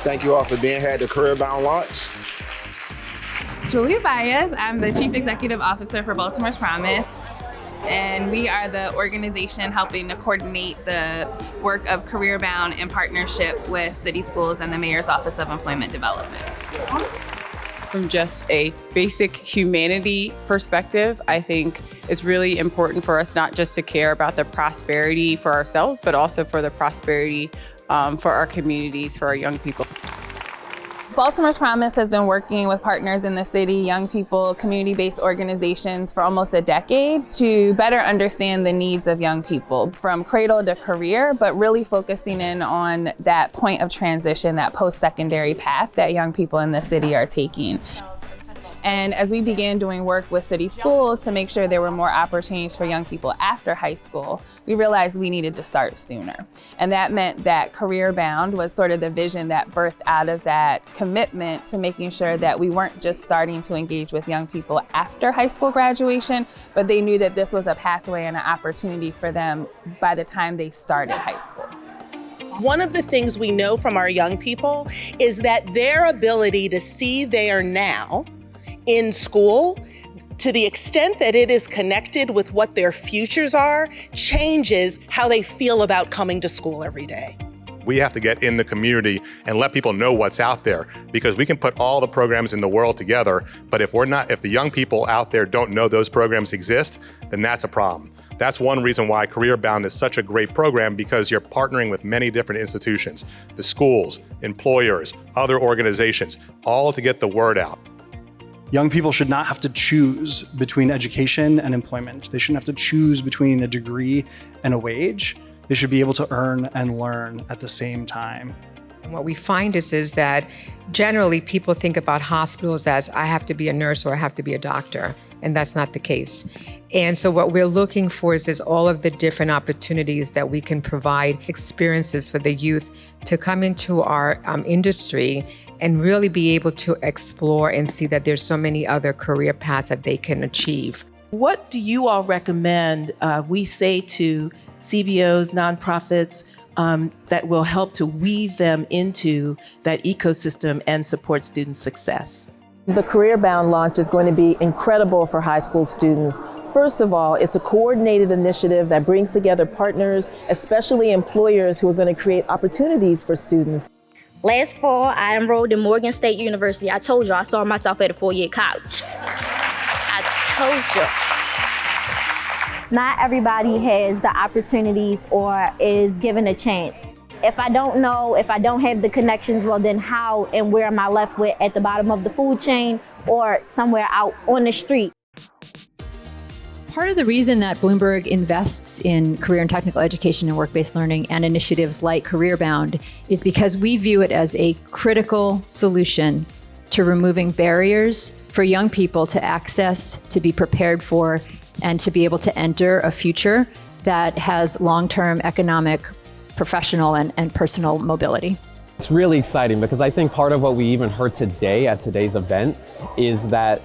Thank you all for being here at the CareerBound launch. Julia Baez, I'm the Chief Executive Officer for Baltimore's Promise, and we are the organization helping to coordinate the work of CareerBound in partnership with city schools and the Mayor's Office of Employment Development. From just a basic humanity perspective, I think it's really important for us not just to care about the prosperity for ourselves, but also for the prosperity for our communities, for our young people. Baltimore's Promise has been working with partners in the city, young people, community-based organizations for almost a decade to better understand the needs of young people from cradle to career, but really focusing in on that point of transition, that post-secondary path that young people in the city are taking. And as we began doing work with city schools to make sure there were more opportunities for young people after high school, we realized we needed to start sooner. And that meant that CareerBound was sort of the vision that birthed out of that commitment to making sure that we weren't just starting to engage with young people after high school graduation, but they knew that this was a pathway and an opportunity for them by the time they started high school. One of the things we know from our young people is that their ability to see their now in school, to the extent that it is connected with what their futures are, changes how they feel about coming to school every day. We have to get in the community and let people know what's out there, because we can put all the programs in the world together, but if the young people out there don't know those programs exist, then that's a problem. That's one reason why CareerBound is such a great program, because you're partnering with many different institutions, the schools, employers, other organizations, all to get the word out. Young people should not have to choose between education and employment. They shouldn't have to choose between a degree and a wage. They should be able to earn and learn at the same time. And what we find is that generally people think about hospitals as I have to be a nurse or I have to be a doctor, and that's not the case. And so what we're looking for is all of the different opportunities that we can provide experiences for the youth to come into our industry and really be able to explore and see that there's so many other career paths that they can achieve. What do you all recommend we say to CBOs, nonprofits, that will help to weave them into that ecosystem and support student success? The CareerBound launch is going to be incredible for high school students. First of all, it's a coordinated initiative that brings together partners, especially employers who are going to create opportunities for students. Last fall, I enrolled in Morgan State University. I told you I saw myself at a 4-year college. I told you. Not everybody has the opportunities or is given a chance. If I don't know, if I don't have the connections, well then how and where am I left with at the bottom of the food chain or somewhere out on the street? Part of the reason that Bloomberg invests in career and technical education and work-based learning and initiatives like CareerBound is because we view it as a critical solution to removing barriers for young people to access, to be prepared for, and to be able to enter a future that has long-term economic, professional, and personal mobility. It's really exciting because I think part of what we even heard today at today's event is that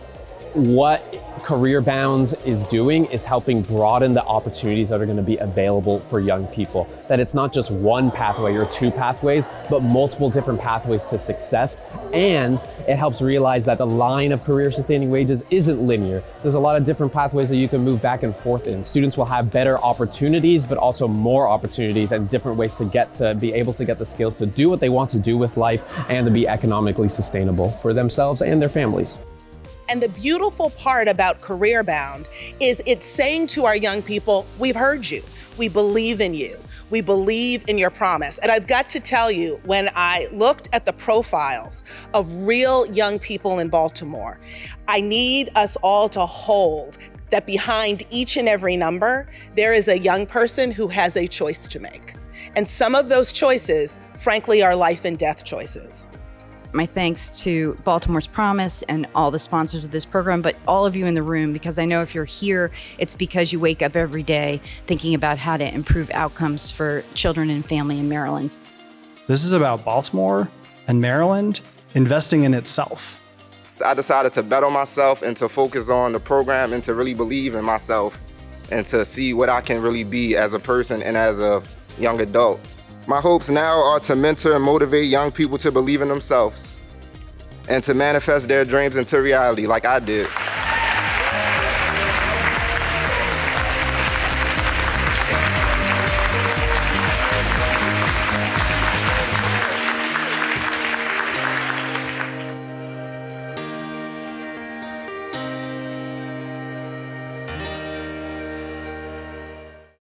what CareerBound is doing is helping broaden the opportunities that are going to be available for young people. That it's not just one pathway or two pathways, but multiple different pathways to success. And it helps realize that the line of career sustaining wages isn't linear. There's a lot of different pathways that you can move back and forth in. Students will have better opportunities, but also more opportunities and different ways to be able to get the skills to do what they want to do with life and to be economically sustainable for themselves and their families. And the beautiful part about CareerBound is it's saying to our young people, we've heard you, we believe in you, we believe in your promise. And I've got to tell you, when I looked at the profiles of real young people in Baltimore, I need us all to hold that behind each and every number, there is a young person who has a choice to make. And some of those choices, frankly, are life and death choices. My thanks to Baltimore's Promise and all the sponsors of this program, but all of you in the room, because I know if you're here, it's because you wake up every day thinking about how to improve outcomes for children and family in Maryland. This is about Baltimore and Maryland investing in itself. I decided to bet on myself and to focus on the program and to really believe in myself and to see what I can really be as a person and as a young adult. My hopes now are to mentor and motivate young people to believe in themselves and to manifest their dreams into reality like I did.